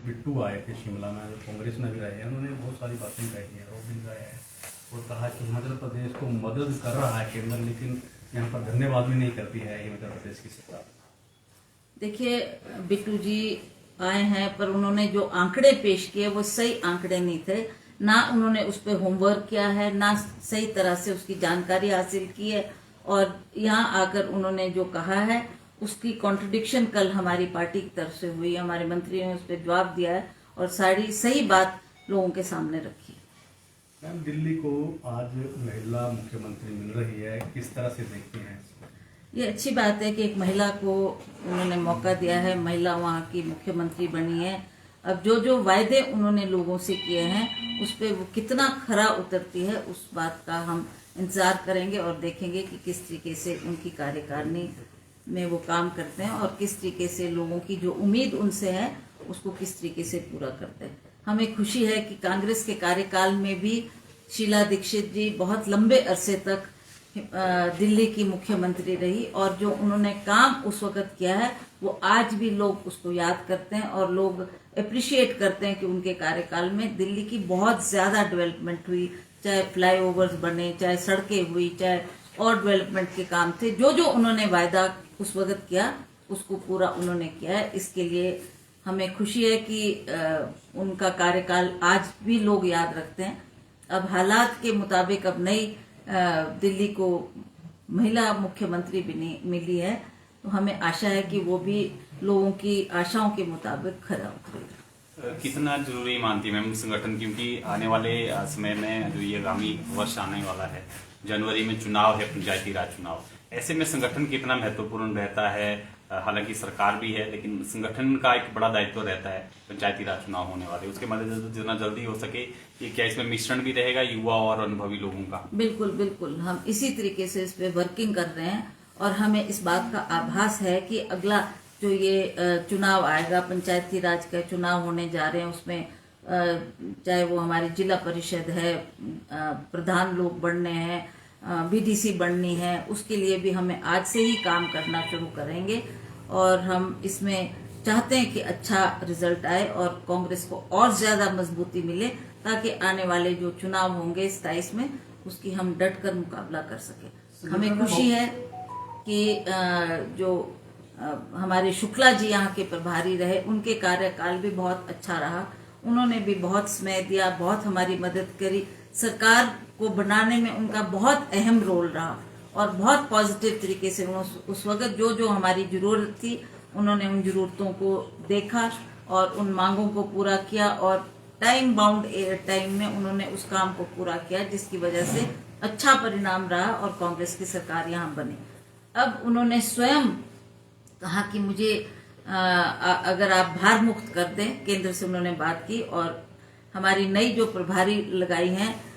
बिट्टू आए थे शिमला में, जो कांग्रेस में भी रहे हैं, उन्होंने बहुत सारी बातें कही हैं, आरोप भी लगाया है और कहा कि हिमाचल प्रदेश को मदद कर रहा है केंद्र, लेकिन यहाँ पर धन्यवाद भी नहीं करती है हिमाचल प्रदेश की सरकार। देखिए, बिट्टू जी आए हैं, पर उन्होंने जो आंकड़े पेश किए वो सही आंकड़े नहीं थे। ना उन्होंने उस पर होमवर्क किया है, ना सही तरह से उसकी जानकारी हासिल की है। और यहाँ आकर उन्होंने जो कहा है उसकी कॉन्ट्रडिक्शन कल हमारी पार्टी की तरफ से हुई, हमारे मंत्रियों ने उस पर जवाब दिया है और सारी सही बात लोगों के सामने रखी है। मैम, दिल्ली को आज महिला मुख्यमंत्री मिल रही है, किस तरह से देखते हैं? ये अच्छी बात है कि एक महिला को उन्होंने मौका दिया है, महिला वहाँ की मुख्यमंत्री बनी है। अब जो जो वायदे उन्होंने लोगों से किए हैं उस पर वो कितना खरा उतरती है, उस बात का हम इंतजार करेंगे और देखेंगे कि किस तरीके से उनकी कार्यकारिणी में वो काम करते हैं और किस तरीके से लोगों की जो उम्मीद उनसे है उसको किस तरीके से पूरा करते हैं। हमें खुशी है कि कांग्रेस के कार्यकाल में भी शीला दीक्षित जी बहुत लंबे अरसे तक दिल्ली की मुख्यमंत्री रही और जो उन्होंने काम उस वक्त किया है वो आज भी लोग उसको याद करते हैं और लोग अप्रिशिएट करते हैं कि उनके कार्यकाल में दिल्ली की बहुत ज्यादा डेवलपमेंट हुई, चाहे फ्लाईओवर्स बने, चाहे सड़कें हुई, चाहे और डेवलपमेंट के काम थे। जो जो उन्होंने वायदा उस वक्त किया उसको पूरा उन्होंने किया है। इसके लिए हमें खुशी है कि उनका कार्यकाल आज भी लोग याद रखते हैं। अब हालात के मुताबिक अब नई दिल्ली को महिला मुख्यमंत्री भी मिली है, तो हमें आशा है कि वो भी लोगों की आशाओं के मुताबिक खरा उतरेगा। कितना जरूरी मानती है मैम संगठन, क्योंकि आने वाले समय में जो ये आगामी वर्ष आने वाला है, जनवरी में चुनाव है, पंचायती राज चुनाव, ऐसे में संगठन कितना महत्वपूर्ण रहता है? हालांकि सरकार भी है लेकिन संगठन का एक बड़ा दायित्व रहता है पंचायती राज चुनाव होने वाले, उसके मद्देनजर जितना जल्दी हो सके ये क्या इसमें मिश्रण भी रहेगा युवा और अनुभवी लोगों का? बिल्कुल बिल्कुल, हम इसी तरीके से इस पे वर्किंग कर रहे हैं और हमें इस बात का आभास है कि अगला जो ये चुनाव आएगा, पंचायती राज का चुनाव होने जा रहे हैं, उसमें चाहे वो हमारी जिला परिषद है, प्रधान लोग बनने हैं, बीडीसी बननी है, उसके लिए भी हमें आज से ही काम करना शुरू करेंगे और हम इसमें चाहते हैं कि अच्छा रिजल्ट आए और कांग्रेस को और ज्यादा मजबूती मिले ताकि आने वाले जो चुनाव होंगे 27 में उसकी हम डट कर मुकाबला कर सके। हमें खुशी है कि जो हमारे शुक्ला जी यहाँ के प्रभारी रहे, उनके कार्यकाल भी बहुत अच्छा रहा, उन्होंने भी बहुत समय दिया, बहुत हमारी मदद करी, सरकार को बनाने में उनका बहुत अहम रोल रहा और बहुत पॉजिटिव तरीके से उस वक्त जो जो हमारी जरूरत थी उन्होंने उन जरूरतों को देखा और उन मांगों को पूरा किया और टाइम बाउंड टाइम में उन्होंने उस काम को पूरा किया, जिसकी वजह से अच्छा परिणाम रहा और कांग्रेस की सरकार यहाँ बनी। अब उन्होंने स्वयं कहा कि मुझे अगर आप भार मुक्त कर दें, केंद्र से उन्होंने बात की और हमारी नई जो प्रभारी लगाई हैं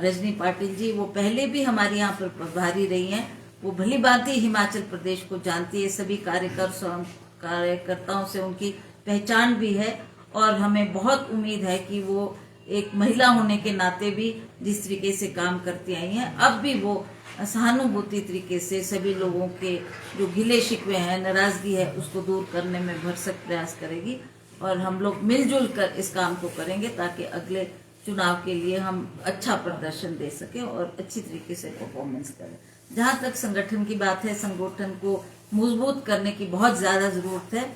रजनी पाटिल जी, वो पहले भी हमारे यहाँ पर प्रभारी रही हैं, वो भली भांति हिमाचल प्रदेश को जानती है, सभी कार्यकर्ताओं से उनकी पहचान भी है और हमें बहुत उम्मीद है कि वो एक महिला होने के नाते भी जिस तरीके से काम करती आई हैं, अब भी वो सहानुभूति तरीके से सभी लोगों के जो गिले शिकवे हैं, नाराजगी है, उसको दूर करने में भरसक प्रयास करेगी और हम लोग मिलजुल कर इस काम को करेंगे ताकि अगले चुनाव के लिए हम अच्छा प्रदर्शन दे सकें और अच्छी तरीके से परफॉर्मेंस करें। जहाँ तक संगठन की बात है, संगठन को मजबूत करने की बहुत ज्यादा जरूरत है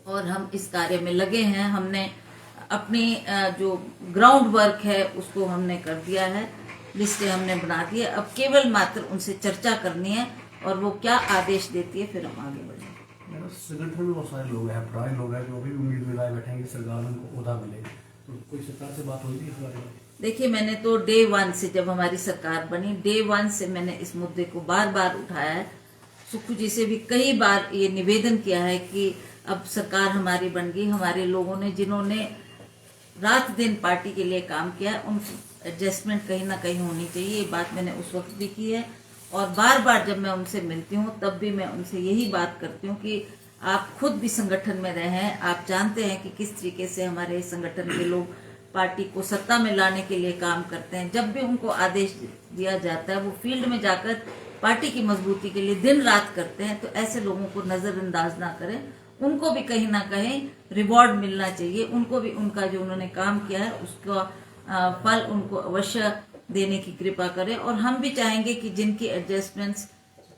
और हम इस कार्य में लगे हैं। हमने अपनी जो ग्राउंड वर्क है उसको हमने कर दिया है, लिस्टें हमने बना दी है, अब केवल मात्र उनसे चर्चा करनी है और वो क्या आदेश देती है फिर हम आगे बढ़ेंगे। संगठन में बहुत सारे लोग हैं, पुराने लोग हैं जो अभी उम्मीद लगाए बैठे हैं कि सरकार उनको ओहदा मिले, तो कोई सरकार से बात हुई थी इस बारे में? देखिए, मैंने तो डे 1 से, जब हमारी सरकार बनी, डे 1 से मैंने इस मुद्दे को बार बार उठाया है। सुक्खू जी से भी कई बार ये निवेदन किया है कि अब सरकार हमारी बन गई, हमारे लोगों ने जिन्होंने रात दिन पार्टी के लिए काम किया उन एडजस्टमेंट कहीं ना कहीं होनी चाहिए, ये बात मैंने उस वक्त भी की है और बार बार जब मैं उनसे मिलती हूँ तब भी मैं उनसे यही बात करती हूँ कि आप खुद भी संगठन में रहे हैं, आप जानते हैं कि किस तरीके से हमारे संगठन के लोग पार्टी को सत्ता में लाने के लिए काम करते हैं। जब भी उनको आदेश दिया जाता है वो फील्ड में जाकर पार्टी की मजबूती के लिए दिन रात करते हैं, तो ऐसे लोगों को नजरअंदाज ना करें उनको भी कहीं ना कहीं रिवॉर्ड मिलना चाहिए। उनको भी उनका जो उन्होंने काम किया है उसका फल उनको अवश्य देने की कृपा करें। और हम भी चाहेंगे कि जिनकी एडजस्टमेंट्स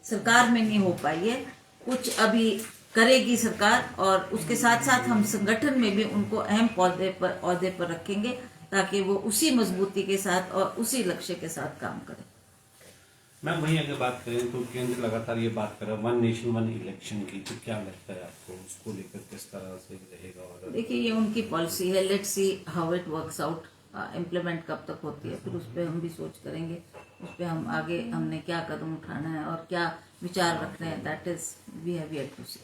सरकार में नहीं हो पाई है, कुछ अभी करेगी सरकार, और उसके साथ साथ हम संगठन में भी उनको अहम ओहदे पर रखेंगे ताकि वो उसी मजबूती के साथ और उसी लक्ष्य के साथ काम करें। मैम वहीं अगर बात करें तो केंद्र लगातार ये बात कर रहा है 1 नेशन 1 इलेक्शन की, तो क्या लगता है आपको उसको लेकर किस तरह से रहेगा? और देखिए ये उनकी पॉलिसी है, let's see how it works out. Implement कब तक होती है फिर उस पर हम भी सोच करेंगे, उस पर हम आगे हमने क्या कदम उठाना है और क्या विचार रखने हैं, that is we have yet to C.